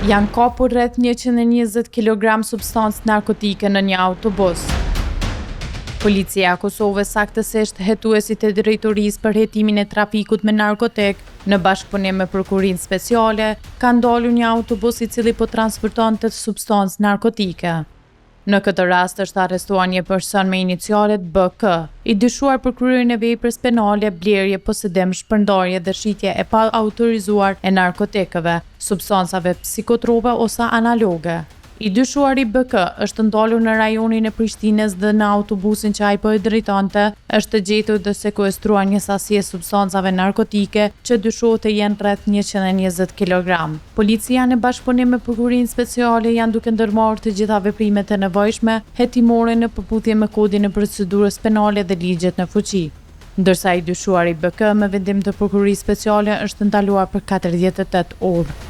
Janë kapur rreth 120 kg substancë narkotike në një autobus. Policia e Kosovës saktësisht hetuesit e drejtorisë për hetimin e trafikut me narkotik në bashkëpunim me Prokurinë Speciale ka ndalur një autobus i cili po transportonte substancë narkotike. Në këtë rast është arrestuar një person me inicialet BK, i dyshuar për kryerjen e veprës penale, blerje, posedim, shpërndarje dhe shitje e pa autorizuar e narkotikëve, substancave psikotrope ose analoge. I dyshuari BK është ndalur në rajonin e Prishtinës dhe në autobusin që ai po e drejtonte është gjetur dhe sekuestruar një sasi e substancave narkotike që dyshohet të jenë rreth 120 kg. Policia në bashkëpunim me Prokurinë Speciale janë duke ndërmarrë të gjitha veprimet e nevojshme hetimore në përputhje me kodin e procedurës penale dhe ligjet në fuqi. Ndërsa i dyshuari BK me vendim të Prokurisë Speciale është ndaluar për 48 orë.